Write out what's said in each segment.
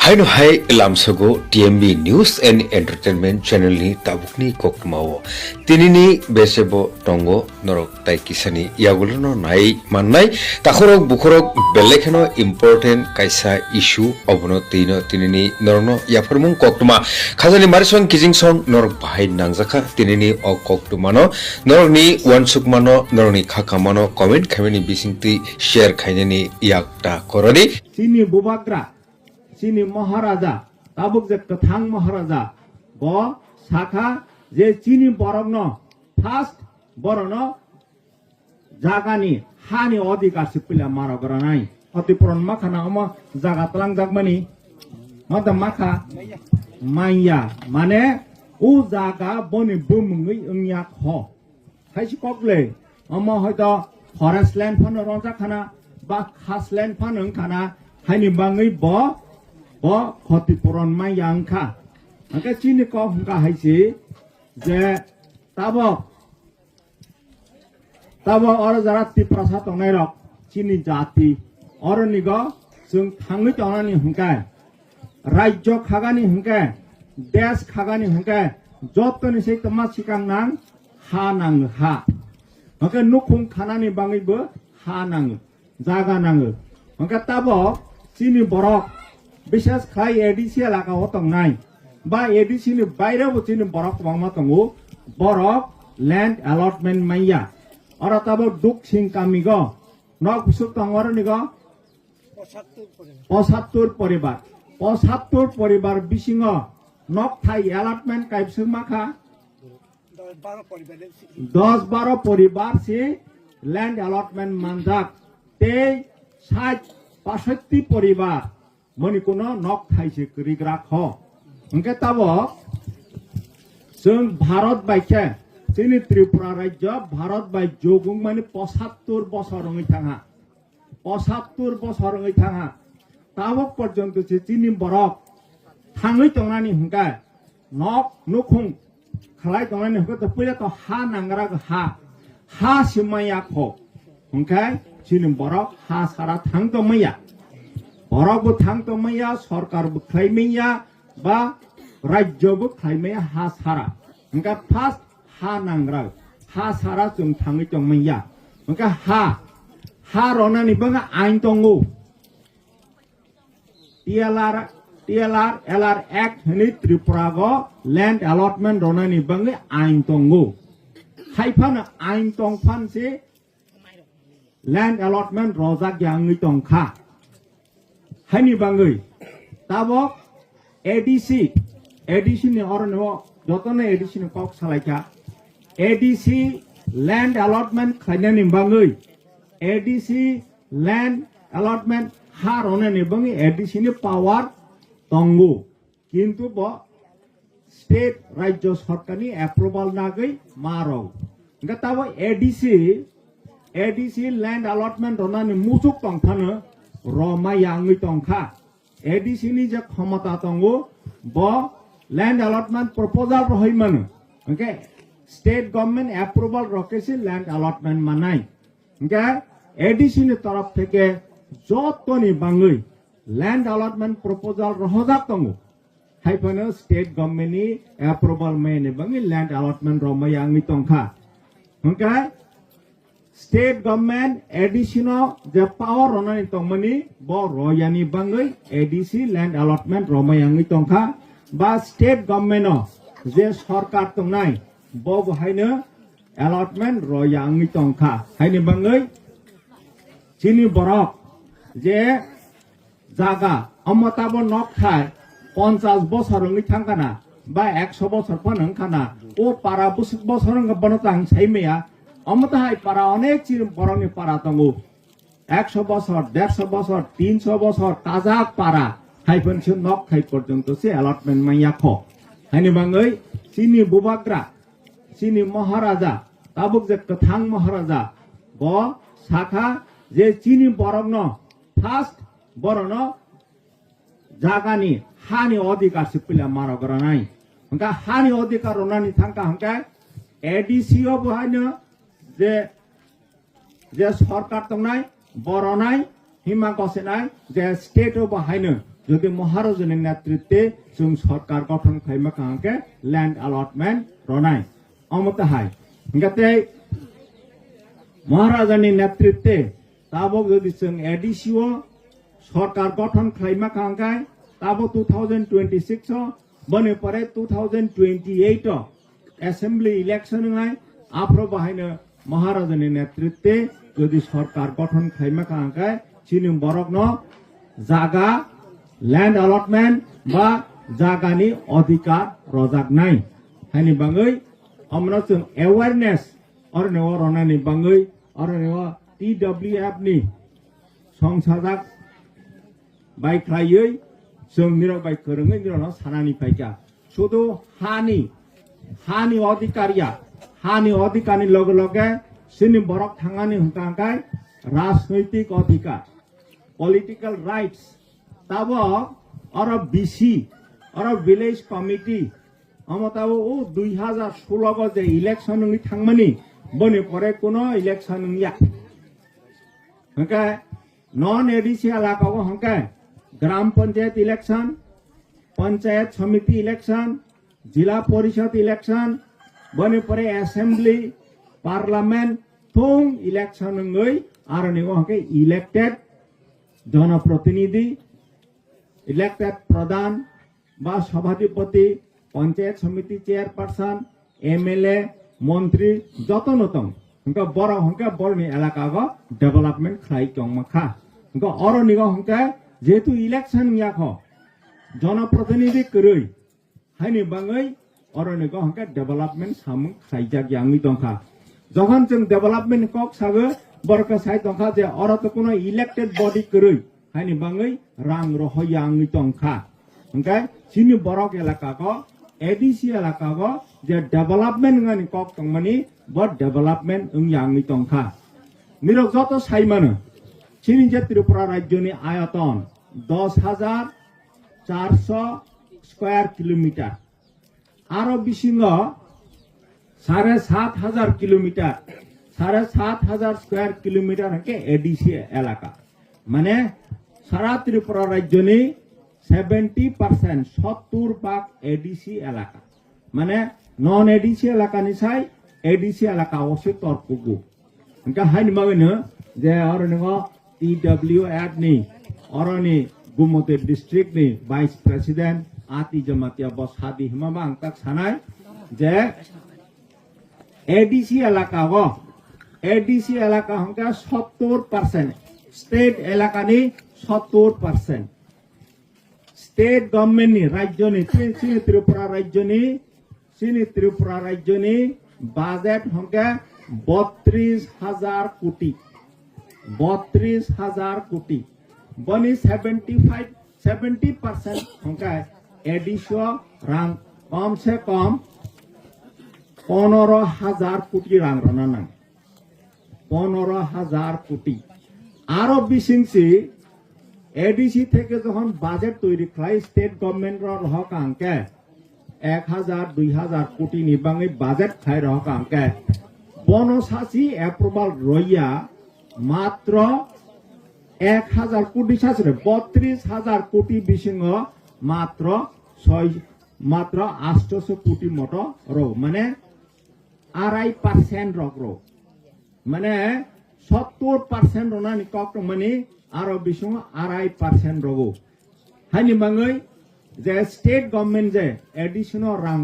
Haino hai lamsago TMB News and Entertainment channel ni tabukni kokmao tinini besebo tongo norok tai kisani yagulono nai mannai takhorok bukhorok belekheno important kaisa issue obono tino tinini norno yaformung koktuma khajani marisong kijingsong norok bahai nangjaka tinini o koktumano norokni wansukmano norokni khakamano comment khameni bisingti share khainani yakta koroni Sini Bubagra Sini Maharaja tabuk je kathang Maharaja bo shakha je chini borogno first borono jagani hani odhikar sipila maro garanai atipuron makhana ama jaga tlang jagmani mata makha maya mane u jaga boni bumungui ungya kho khaisi kokle ama hoito forest land phano ronja khana ba khas land phano khana haini bangai bo ক্ষতিপূরণ মাই আংখা আগে চিনি কম হুঙ্কা হাইছি যে তাব or যারা Tiprasa তংনাই rock চিনি জাতি or নিগ जों थाङै तंनानि हुंका राज्य खागानि हुंका देश खागानि हुंका जतनि से तमा सिकां नां हा नां हा ओके नुखुं खानानि बाङैबो हा नां जागा नां ओके ताब चिनि बरक বিশেষ খাই এডিসি এলাকাও তংনাই বা এডিসি নি বাইরেও চিনি বরক বাংমা তঙ্গু বরক ল্যান্ড অ্যালটমেন্ট মাইয়া অরা তাব দুক সিং কামিগ নক সুক তংর নিগ 75 পরিবার বিসিং নক থাই অ্যালটমেন্ট কাইবসু মাখা 10-12 পরিবার সে ল্যান্ড অ্যালটমেন্ট মানজাক তে 60-65 পরিবার মনিকুনো নক থাইছে করিগ্রা খ ওকে তাব जों भारत বাইকে চিনি ত্রিপুরা রাজ্য ভারত বাই যোগুং মানে 75 বছর হই থাঙা 75 বছর হই থাঙা তাবক পর্যন্ত চিনি বরক থাঙৈ তংনানি হুঙ্কা নক নুখুং খালাই তংনানি হুঙ্কা তো পইলা তো হা নাংরা হা সিমায়া খ হুঙ্কা চিনি বরক হা সারা থাং তো মাইয়া বরকবো থাংতো মাইয়া সরকারবো খাইমাইয়া বা রাজ্যবো খাইমাইয়া হা সারা ওনকা ফার্স্ট হা নাংরা হা সারা जों थाङै तंमाइया ओनका हा रनानि बंगा आइन तंगो TLR एक्ट हनि त्रिपुरागो लैंड अलॉटमेंट रनानि बंगा आइन तंगो खाइफान आइन तंफान से लैंड अलॉटमेंट रजाक यांगै तंखा हानि बांगै ताबक एडीसी नि अरनो जतने एडीसी नि कक सालायका एडीसी लैंड अलॉटमेंट खायनानि बांगै एडीसी लैंड अलॉटमेंट हा रनानि बांगै एडीसी नि पावर तंगो किन्तु ब स्टेट राज्य सरकारनि एप्रुवल नागै मारो गा ताब एडीसी लैंड अलॉटमेंट रनानि मुसुक तंखानो Roma yang tongkha ADC ni je khamata tongo bo land allotment proposal rohai manu okay state government approval rokesi land allotment manai okay ADC ni taraf theke jotoni bangoi land allotment proposal rohajak tongo haipano state government ni approval mane bangi land allotment Roma yang tongkha okay State government additional the power ronani tongmani bo royani bangai ADC land allotment romayangi tongkha ba state government no je sarkar tongnai bo haino allotment royangi tongkha haini bangai chini borok je jaga amotabo nok thai 50 বছরঙ্গি থাঙ্কানা বা 100 বছর পনংখানা ও পারা বুসুক বছরঙ্গ বনতাং সাইমেয়া অমতাহাই পারা অনেক চির বরণে পারা তঙ্গু 100 বছর 150 বছর 300 বছর কাজাক পারা হাইফন সে নক খাই পর্যন্ত সে অ্যালটমেন্ট মাইয়া খ হাইনি বাঙ্গই চিনি বুবাগ্রা চিনি মহারাজা তাবুক যে কথাং মহারাজা ব শাখা যে চিনি বরগ্ন ফার্স্ট বরণ জাগানি হানি অধিকার সিপিলা মারা গরানাই হংকা হানি অধিকার রনানি থাঙ্কা হংকা এডিসি ও বহাইনো যে সরকার তংনাই বরনাই হিমা গসেনাই যে স্টেট ও বাহাইनो যদি মহারাজানি নেতৃত্বে जों সরকার গঠন খাইমা কাঙ্কে ল্যান্ড অ্যালটমেন্ট রনাই অমত হাই গাতে মহারাজানি নেতৃত্বে তাবক যদি जों এডিসিও সরকার গঠন খাইমা কাঙ্কাই তাবো 2026 বনে পরে 2028 অ্যাসেম্বলি ইলেকশন নাই আফ্রো বাহিনী মহারাজানি নেতৃত্বে যদি সরকার গঠন খাইমা কাঙ্কাই চিনি বরক ন জাগা ল্যান্ড অ্যালটমেন্ট বা জাগানি অধিকার রজাক নাই হানি বাঙ্গই আমরা जों অ্যাওয়ারনেস অরনে রনানি বাঙ্গই অরনে TWF নি সংসাজাক বাই খাইयै जों নিরক বাই করङै নিরন সানানি ফাইকা শুধু হানি অধিকারিয়া হানি অধিকারনি লগে লগে সিনি বরক থাঙ্গানি হুকাঙ্কাই রাজনৈতিক অধিকার পলিটিক্যাল রাইটস তাব আর বিসি আর ভিলেজ কমিটি আমতাব ও 2016 গজে ইলেকশন নङि থাংমানি বনে পরে কোন ইলেকশন নङिया হকে নন এডিসি এলাকাও হকে গ্রাম পঞ্চায়েত ইলেকশন পঞ্চায়েত সমিতি ইলেকশন जिला परिषद इलेक्शन बने परे असेंबली पार्लियामेंट थों इलेक्शन नङै आरो नेगो हके इलेक्टेड जनप्रतिनिधि इलेक्टेड प्रधान बा सभाधिपति पंचायत समिति चेयरपर्सन एमएलए मंत्री जतनतम हंका बरनि एलाका गो डेवलपमेंट खाइ चंगमाखा हंका अरो निगो हंका जेतु इलेक्शन याखो जनप्रतिनिधि करै हाइनि बाङै अरनिगो हंके डेवलपमेंट सामुं खाइजाक यांगि दंखा जखन जों डेवलपमेंट कक सागो बरका साइ दंखा जे अरत कोनो इलेक्टेड बॉडी करै हाइनि बाङै रां रह यांगि दंखा हंके सिनि बरक एलाका को एडीसी एलाका को जे डेवलपमेंट ngani कक तंगमानि ब डेवलपमेंट यांगि दंखा निरक जत साइमानो सिनि जे त्रिपुरा राज्यनि आयतन 10,400 स्क्वायर किलोमीटर आरो बिसिंग 7,500 किलोमीटर 7,500 स्क्वायर किलोमीटर हके एडीसी एलाका माने सारा त्रिपुरा राज्यनि 70% 70% एडीसी एलाका माने नन एडीसी एलाका नि साइ एडीसी एलाका असे तरपुगु हंका हाइनि मागैनो जे अरनिगो TWF नि अरनि गुमते डिस्ट्रिक्ट नि वाइस प्रेसिडेंट आती जमातिया बस हादी हिमाबा अंतक सानाय जे एडीसी एलाका हंका 70% स्टेट एलाका नि 70% स्टेट गवर्नमेंट नि राज्य नि सिनि त्रिपुरा राज्य नि बजेट हंका 32,000 कोटी 32,000 कोटी बनी 70% हंका एडिशो रां कम से कम 15,000 कोटी रां रना 15,000 कोटी आरो बिसिंसि एडीसी থেকে যখন বাজেট তৈরি খাই স্টেট গভর্নমেন্ট রহক আঙ্কে 1,000-2,000 কোটি নিবাঙ্গি বাজেট খাই রহক আঙ্কে বনসাসি এপ্রুভাল রইয়া মাত্র 1,000 কোটি সাসরে 32,000 কোটি বিসিং मात्र 800 कोटी मत रो माने 2.5% रो माने 70% रोना निकक माने आरो बिसुं 2.5% रो हानि बाङै जे स्टेट गवर्नमेंट जे एडिशनल रां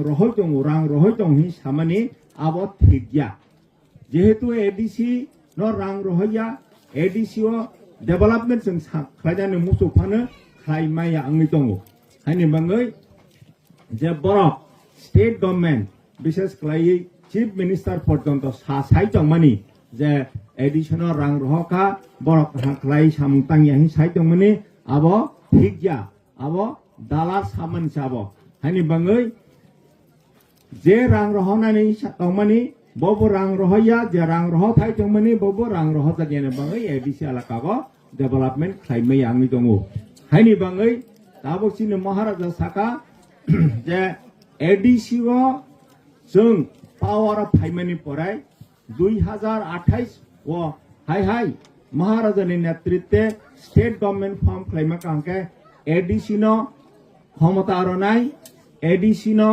रहो दं हि सामानि आबो थिगिया जेहेतु एडीसी न रां रहोया एडीसीओ डेवलपमेंट जों खायजानो मुसुफानो खायमाया आंनि दङ हानि बाङै जे बरक स्टेट गवर्नमेंट विशेष खालायै चीफ मिनिस्टार पर्यन्त सासाइ दंमानि जे एडिशनल रां रहका बरक खालाय सामतांगिया हि साइ दंमानि आबो थिगिया आबो दालार सामान साबो हानि बाङै जे रां रहनानै दंमानि बबो रां रहया जे रां रह थाइ दंमानि बबो रां रह जागेने बाङै एडीसी एलाकागो डेवलपमेंट खालायमै आंनि दङ हानि बाङै ताबोसिनो महाराजा साका जे एडीसीओ जों पावर अफ फाइमानि पराय 2028 वो हाय महाराजानि नेतृत्वे स्टेट गवर्नमेंट फॉर्म खालायमा कांके এডিসিনো ক্ষমতা আরো নাই এডিসিনো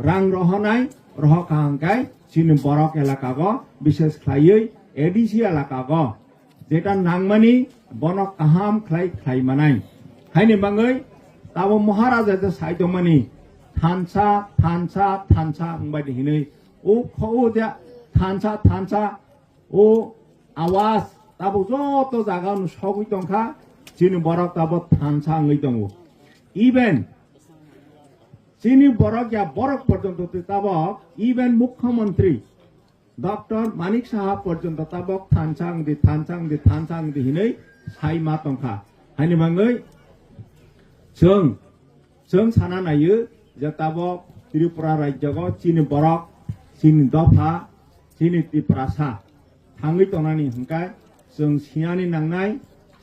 রাং রহ নাই রহ কাহাঙ্কাই চিনি বরক এলাকা গ বিশেষ খাইयै এডিসি এলাকা গ যেটা নাংমানি বনক কাহাম খাই মানাই হাইনি বাঙ্গৈ তাবো মহারাজা যে সাইদমানি থানসা থানসা থানসা বাयदि হিनै ও খও যে থানসা ও আওয়াজ তাবো যত জায়গা সবই দंखा চিনি বরক তাবো থানসা ngै दङ ইভেন চিনি বরক या বরক পর্যন্ত তাবক ইভেন মুখ্যমন্ত্রী ডক্টর মানিক সাহা পর্যন্ত তাবক থানসাং দি হিनै সাইमा दंखा हायनि बांगै जों साना नायो जे ताबक त्रिपुरा राज्यग चिनि बरक चिनि दफा चिनि त्रिपुरासा थाङै तंनानि हंखाय जों सियानि नांनाय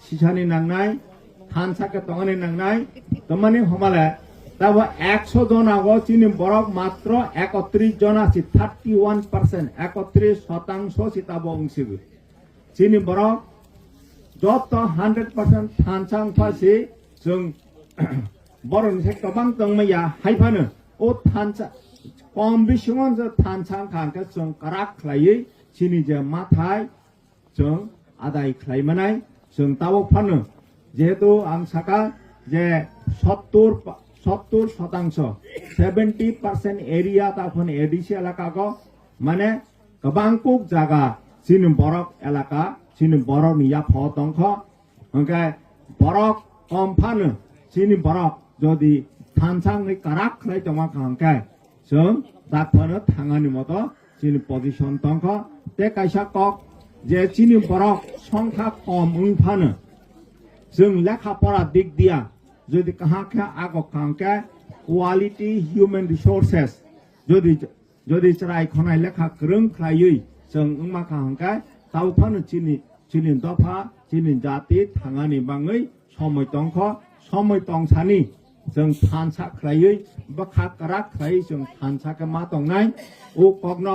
सिसानि नांनाय थानसाके तंगानि नांनाय तमाने हमाले ताबो 100 জন আগো চিনি বরক মাত্র 31 জন আছে 31% 31% সিতাবো অংশিবি চিনি বরক যত 100% थानसां फासे जों बर'नि गोबां दंमैया हायफानो ओ थानसा कम बिसिङाव जों थानसां खांखो जों काराक खालायै चिनि जे माथाय जों आदाय खालायमानाय जों ताबो फानो जेहेतु आं साका जे 70% एरिया ताफोन एडिसि एलाका को माने गोबांकुक जागा चिनि बरक एलाका चिनि बरकनि या फ दंख ओंके बरक कम फानो चिनि बरक যদি थानसांनि काराक खालाय दंगा खांखाय जों दाफोनो थाङानि मत चिनि पजिशन दंख ते कायसा कक जे चिनि बरक संख्या कम फानो जों लेखा पढ़ा दिग दिया যদি কাহাকে আগো কাংকে কোয়ালিটি হিউম্যান রিসোর্সেস যদি চাই খনাই লেখা গোरों খাयै जों उमा काहांके तावफानो चिनि दफा चिनि जाति थाङानि बाङै समय दंख समय दंसानि जों थानसा खायै बखा काराक खायै जों थानसाके मा दंनाय ओ कग्न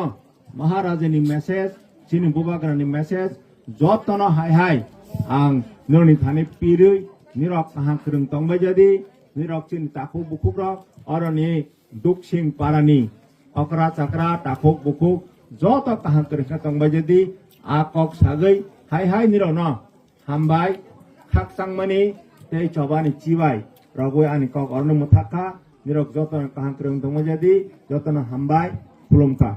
महाराजानि मेसेज चिनि बुबाग्रानि मेसेज जतन हाय आं नोंनि थानि पिरै निरक काहा गोरों दंबाय जदि निरक चिनि ताखौ बुखुब्रक अरनि दुखसिं पारानि अकरा चक्रा ताखौ बुखुक जत काहा गोरों दंबाय जदि आकक सागै हाय निरक न हामबाय खाकसांमानि ते चबानि चिबाय रगय आनि कक अरनो मुथाखा निरक जतन काहा गोरों दंबाय जदि जतन हामबाय खुलुमका।